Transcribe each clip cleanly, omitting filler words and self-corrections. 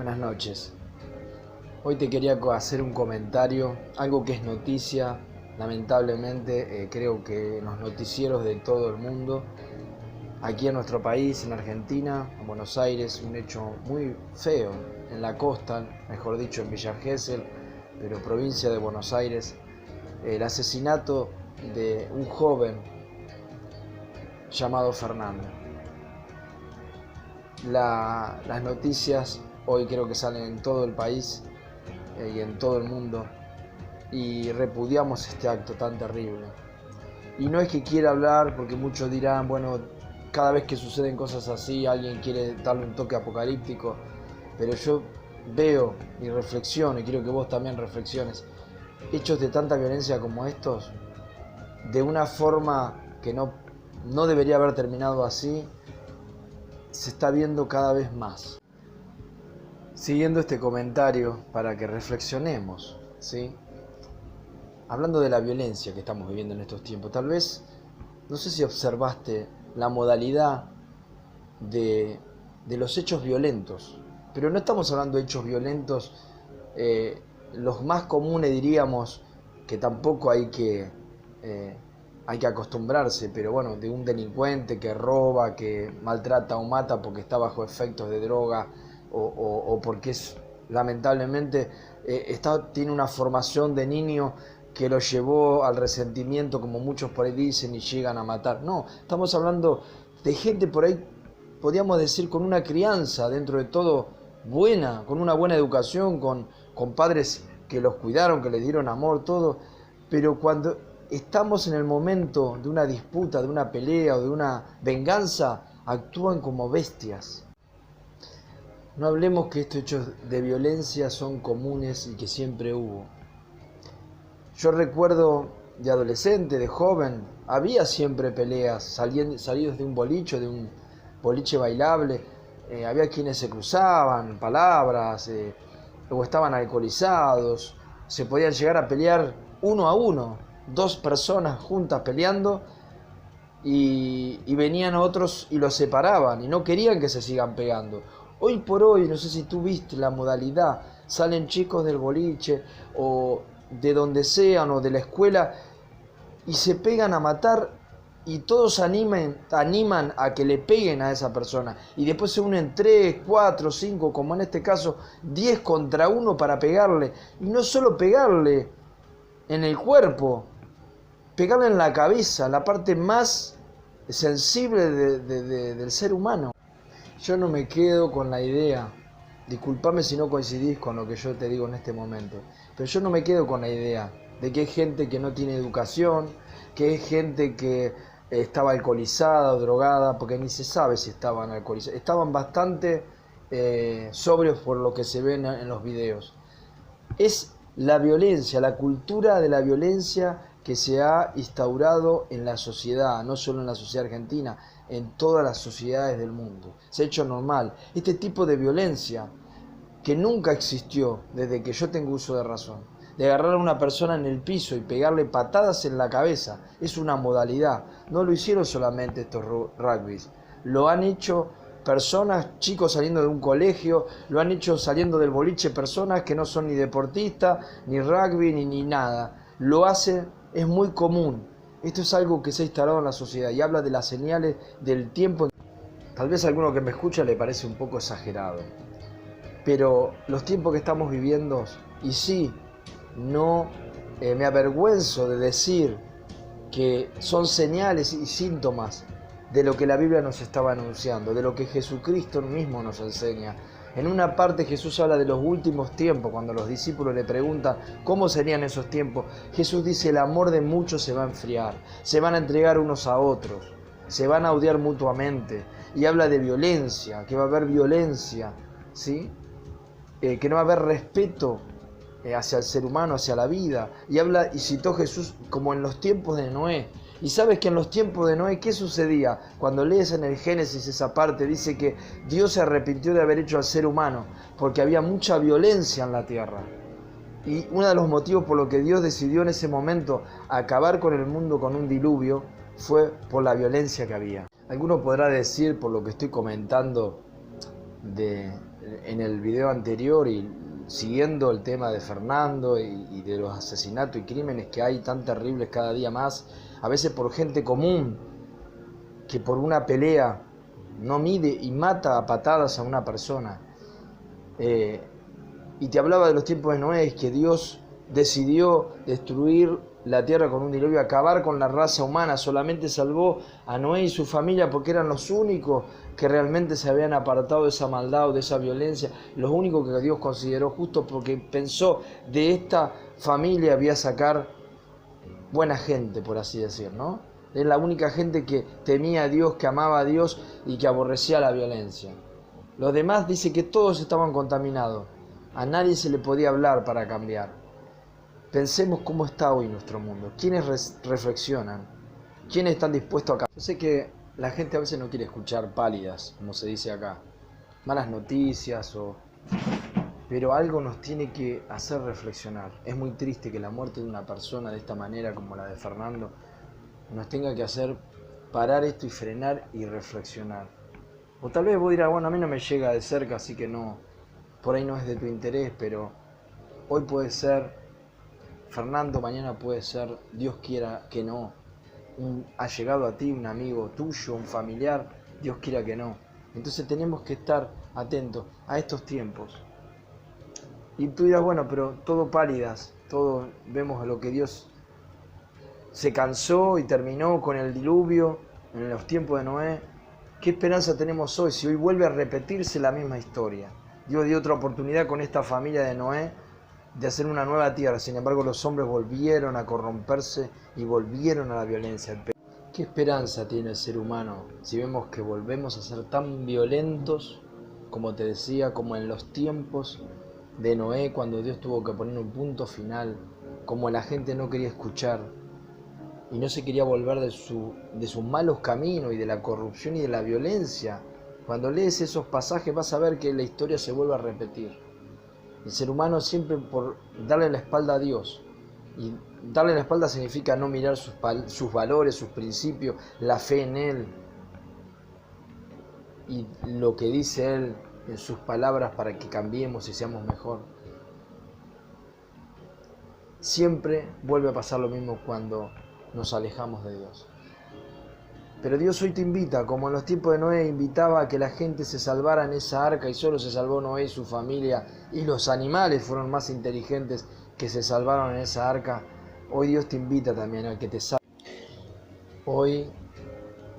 Buenas noches. Hoy te quería hacer un comentario, algo que es noticia, lamentablemente creo que en los noticieros de todo el mundo, aquí en nuestro país, en Argentina, en Buenos Aires, un hecho muy feo en la costa, mejor dicho en Villa Gesell, pero provincia de Buenos Aires, el asesinato de un joven llamado Fernando. Las noticias hoy creo que salen en todo el país y en todo el mundo y repudiamos este acto tan terrible. Y no es que quiera hablar porque muchos dirán, bueno, cada vez que suceden cosas así alguien quiere darle un toque apocalíptico, pero yo veo y reflexiono, y quiero que vos también reflexiones, hechos de tanta violencia como estos, de una forma que no debería haber terminado así, se está viendo cada vez más. Siguiendo este comentario para que reflexionemos, ¿sí? Hablando de la violencia que estamos viviendo en estos tiempos, tal vez, no sé si observaste la modalidad de los hechos violentos, pero no estamos hablando de hechos violentos, los más comunes diríamos, que tampoco hay que acostumbrarse, pero bueno, de un delincuente que roba, que maltrata o mata porque está bajo efectos de droga o porque es, lamentablemente tiene una formación de niño que lo llevó al resentimiento, como muchos por ahí dicen, y llegan a matar. No, estamos hablando de gente por ahí, podríamos decir, con una crianza dentro de todo buena, con una buena educación, con padres que los cuidaron, que les dieron amor, todo, pero cuando estamos en el momento de una disputa, de una pelea o de una venganza, actúan como bestias. No hablemos que estos hechos de violencia son comunes y que siempre hubo. Yo recuerdo de adolescente, de joven, había siempre peleas, salidos de un boliche bailable, había quienes se cruzaban palabras, o estaban alcoholizados, se podían llegar a pelear uno a uno, dos personas juntas peleando, y venían otros y los separaban y no querían que se sigan pegando. Hoy por hoy, no sé si tú viste la modalidad, salen chicos del boliche o de donde sean o de la escuela y se pegan a matar y todos animan a que le peguen a esa persona y después se unen 3, 4, 5, como en este caso 10 contra 1 para pegarle, y no solo pegarle en el cuerpo, pegarle en la cabeza, la parte más sensible del ser humano. Yo no me quedo con la idea, discúlpame si no coincidís con lo que yo te digo en este momento, pero yo no me quedo con la idea de que hay gente que no tiene educación, que hay gente que estaba alcoholizada o drogada, porque ni se sabe si estaban alcoholizados, estaban bastante sobrios por lo que se ven en los videos. Es la violencia, la cultura de la violencia que se ha instaurado en la sociedad, no solo en la sociedad argentina, en todas las sociedades del mundo. Se ha hecho normal. Este tipo de violencia que nunca existió desde que yo tengo uso de razón, de agarrar a una persona en el piso y pegarle patadas en la cabeza, es una modalidad. No lo hicieron solamente estos rugbys, lo han hecho personas, chicos saliendo de un colegio, lo han hecho saliendo del boliche personas que no son ni deportistas, ni rugby, ni nada. Lo hacen, es muy común. Esto es algo que se ha instalado en la sociedad y habla de las señales del tiempo. Tal vez a alguno que me escucha le parece un poco exagerado, pero los tiempos que estamos viviendo, y sí, no me avergüenzo de decir que son señales y síntomas de lo que la Biblia nos estaba anunciando, de lo que Jesucristo mismo nos enseña. En una parte Jesús habla de los últimos tiempos, cuando los discípulos le preguntan cómo serían esos tiempos. Jesús dice: el amor de muchos se va a enfriar, se van a entregar unos a otros, se van a odiar mutuamente, y habla de violencia, que va a haber violencia, ¿sí? Que no va a haber respeto hacia el ser humano, hacia la vida, y citó Jesús como en los tiempos de Noé. Y sabes que en los tiempos de Noé, ¿qué sucedía? Cuando lees en el Génesis esa parte, dice que Dios se arrepintió de haber hecho al ser humano, porque había mucha violencia en la tierra. Y uno de los motivos por los que Dios decidió en ese momento acabar con el mundo con un diluvio fue por la violencia que había. Alguno podrá decir, por lo que estoy comentando, de en el video anterior y siguiendo el tema de Fernando y de los asesinatos y crímenes que hay tan terribles cada día más, a veces por gente común que por una pelea no mide y mata a patadas a una persona. Y te hablaba de los tiempos de Noé, que Dios decidió destruir la tierra con un diluvio, acabar con la raza humana. Solamente salvó a Noé y su familia porque eran los únicos que realmente se habían apartado de esa maldad o de esa violencia, los únicos que Dios consideró justos, porque pensó de esta familia había sacar buena gente, por así decir, ¿no? Es la única gente que temía a Dios, que amaba a Dios y que aborrecía la violencia. Los demás dice que todos estaban contaminados. A nadie se le podía hablar para cambiar. Pensemos cómo está hoy nuestro mundo. ¿Quiénes reflexionan? ¿Quiénes están dispuestos a cambiar? Yo sé que la gente a veces no quiere escuchar pálidas, como se dice acá, malas noticias pero algo nos tiene que hacer reflexionar. Es muy triste que la muerte de una persona de esta manera, como la de Fernando, nos tenga que hacer parar esto y frenar y reflexionar. O tal vez vos dirás, bueno, a mí no me llega de cerca, así que no, por ahí no es de tu interés, pero hoy puede ser Fernando, mañana puede ser, Dios quiera que no, ha llegado a ti un amigo tuyo, un familiar, Dios quiera que no. Entonces tenemos que estar atentos a estos tiempos. Y tú dirás, bueno, pero todo pálidas, todo vemos lo que Dios se cansó y terminó con el diluvio en los tiempos de Noé. ¿Qué esperanza tenemos hoy si hoy vuelve a repetirse la misma historia? Dios dio otra oportunidad con esta familia de Noé de hacer una nueva tierra. Sin embargo, los hombres volvieron a corromperse y volvieron a la violencia. ¿Qué esperanza tiene el ser humano si vemos que volvemos a ser tan violentos, como te decía, como en los tiempos de Noé, cuando Dios tuvo que poner un punto final, como la gente no quería escuchar y no se quería volver de sus malos caminos y de la corrupción y de la violencia? Cuando lees esos pasajes vas a ver que la historia se vuelve a repetir. El ser humano siempre por darle la espalda a Dios, y darle la espalda significa no mirar sus valores, sus principios, la fe en Él y lo que dice Él en sus palabras para que cambiemos y seamos mejor. Siempre vuelve a pasar lo mismo cuando nos alejamos de Dios. Pero Dios hoy te invita, como en los tiempos de Noé invitaba a que la gente se salvara en esa arca y solo se salvó Noé y su familia y los animales fueron más inteligentes que se salvaron en esa arca. Hoy Dios te invita también a que te salves. Hoy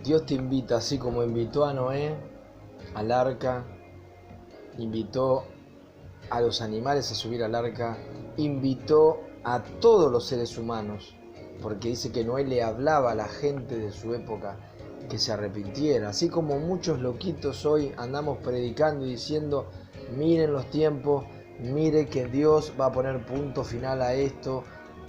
Dios te invita, así como invitó a Noé al arca, invitó a los animales a subir al arca, invitó a todos los seres humanos, porque dice que Noé le hablaba a la gente de su época que se arrepintiera. Así como muchos loquitos hoy andamos predicando y diciendo, miren los tiempos, mire que Dios va a poner punto final a esto,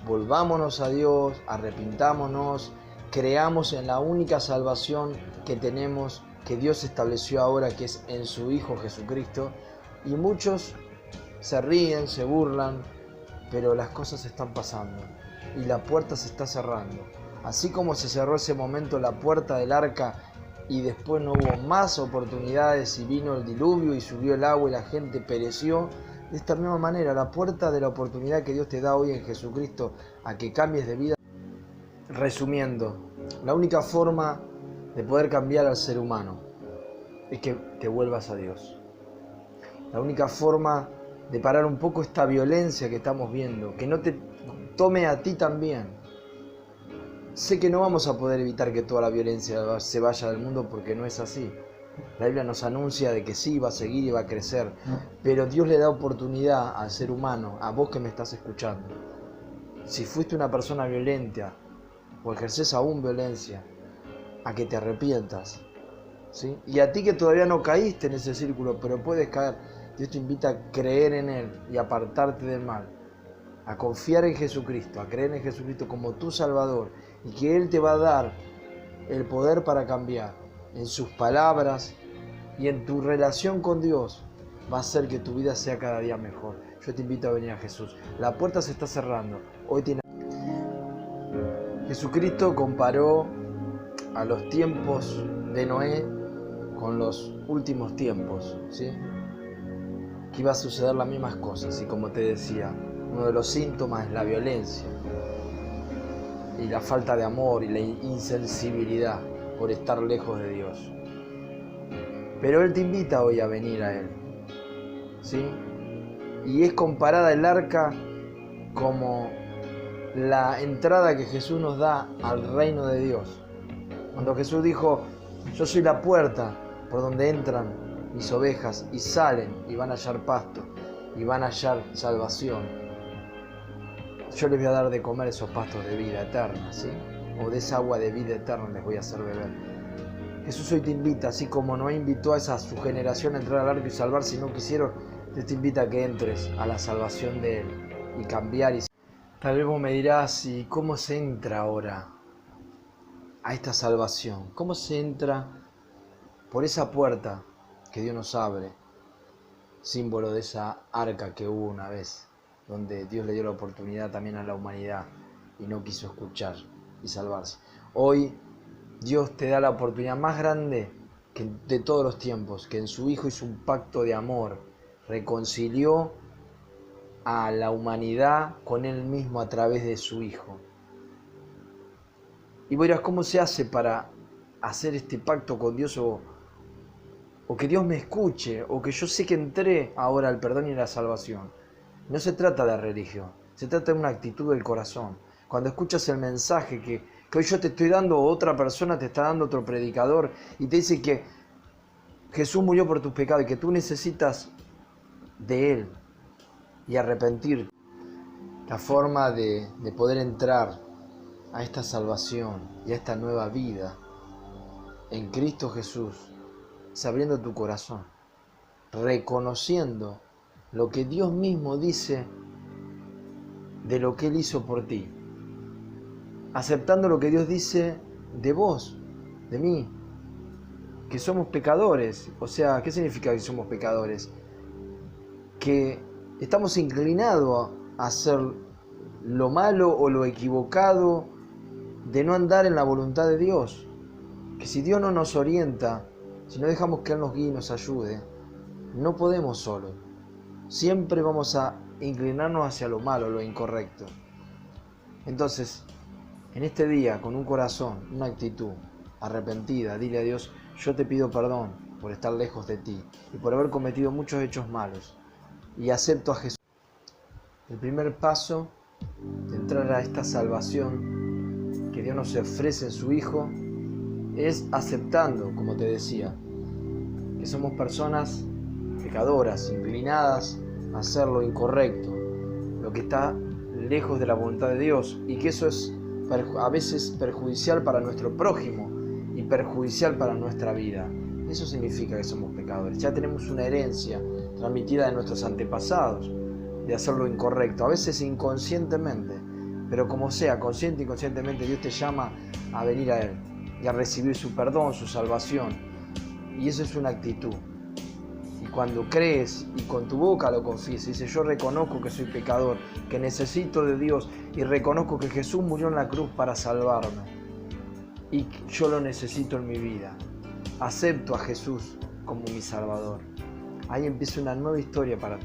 volvámonos a Dios, arrepintámonos, creamos en la única salvación que tenemos, que Dios estableció ahora, que es en su Hijo Jesucristo. Y muchos se ríen, se burlan, pero las cosas están pasando y la puerta se está cerrando. Así como se cerró ese momento la puerta del arca y después no hubo más oportunidades y vino el diluvio y subió el agua y la gente pereció, de esta misma manera la puerta de la oportunidad que Dios te da hoy en Jesucristo a que cambies de vida. Resumiendo, la única forma de poder cambiar al ser humano es que te vuelvas a Dios. La única forma de parar un poco esta violencia que estamos viendo, que no te tome a ti también. Sé que no vamos a poder evitar que toda la violencia se vaya del mundo porque no es así. La Biblia nos anuncia de que sí, va a seguir y va a crecer, pero Dios le da oportunidad al ser humano, a vos que me estás escuchando. Si fuiste una persona violenta o ejerces aún violencia, a que te arrepientas, ¿sí? Y a ti que todavía no caíste en ese círculo, pero puedes caer, Dios te invita a creer en Él y apartarte del mal, a confiar en Jesucristo, a creer en Jesucristo como tu Salvador, y que Él te va a dar el poder para cambiar en sus palabras y en tu relación con Dios. Va a hacer que tu vida sea cada día mejor. Yo te invito a venir a Jesús. La puerta se está cerrando. Hoy tiene... Jesucristo comparó a los tiempos de Noé con los últimos tiempos, ¿sí? que iba a suceder las mismas cosas. Y como te decía, uno de los síntomas es la violencia y la falta de amor y la insensibilidad por estar lejos de Dios. Pero Él te invita hoy a venir a Él, ¿sí? Y es comparada el arca como la entrada que Jesús nos da al reino de Dios. Cuando Jesús dijo, yo soy la puerta por donde entran mis ovejas y salen y van a hallar pasto y van a hallar salvación. Yo les voy a dar de comer esos pastos de vida eterna, ¿sí? O de esa agua de vida eterna les voy a hacer beber. Jesús hoy te invita, así como no invitó a su generación a entrar al arca y salvarse y no quisieron, te invita a que entres a la salvación de Él y cambiar. Tal vez vos me dirás, ¿y cómo se entra ahora a esta salvación? ¿Cómo se entra por esa puerta que Dios nos abre? Símbolo de esa arca que hubo una vez, donde Dios le dio la oportunidad también a la humanidad y no quiso escuchar y salvarse. Hoy Dios te da la oportunidad más grande de todos los tiempos, que en su Hijo hizo un pacto de amor, reconcilió a la humanidad con Él mismo a través de su Hijo. Y vos dirás, ¿cómo se hace para hacer este pacto con Dios o que Dios me escuche o que yo sé que entré ahora al perdón y la salvación? No se trata de religión, se trata de una actitud del corazón. Cuando escuchas el mensaje que hoy yo te estoy dando o otra persona te está dando, otro predicador, y te dice que Jesús murió por tus pecados y que tú necesitas de Él y arrepentirte. La forma de poder entrar a esta salvación y a esta nueva vida en Cristo Jesús es abriendo tu corazón, reconociendo lo que Dios mismo dice de lo que Él hizo por ti, aceptando lo que Dios dice de vos, de mí, que somos pecadores. O sea, ¿qué significa que somos pecadores? Que estamos inclinados a hacer lo malo o lo equivocado, de no andar en la voluntad de Dios. Que si Dios no nos orienta, si no dejamos que Él nos guíe y nos ayude, no podemos solos. Siempre vamos a inclinarnos hacia lo malo, lo incorrecto. Entonces, en este día, con un corazón, una actitud arrepentida, dile a Dios, yo te pido perdón por estar lejos de ti y por haber cometido muchos hechos malos. Y acepto a Jesús. El primer paso de entrar a esta salvación que Dios nos ofrece en su Hijo es aceptando, como te decía, que somos personas pecadoras, inclinadas a hacer lo incorrecto, lo que está lejos de la voluntad de Dios, y que eso es a veces perjudicial para nuestro prójimo y perjudicial para nuestra vida. Eso significa que somos pecadores. Ya tenemos una herencia transmitida de nuestros antepasados de hacer lo incorrecto, a veces inconscientemente, pero como sea, consciente e inconscientemente, Dios te llama a venir a Él y a recibir su perdón, su salvación. Y eso es una actitud. Y cuando crees y con tu boca lo confiesas, dices, yo reconozco que soy pecador, que necesito de Dios y reconozco que Jesús murió en la cruz para salvarme y yo lo necesito en mi vida. Acepto a Jesús como mi Salvador. Ahí empieza una nueva historia para ti.